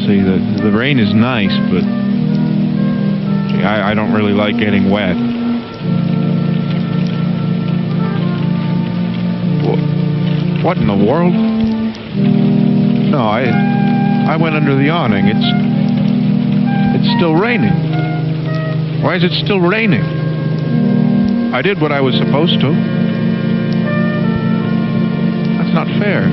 See, the rain is nice, but gee, I don't really like getting wet. What in the world? No, I went under the awning. It's still raining. Why is it still raining? I did what I was supposed to. That's not fair.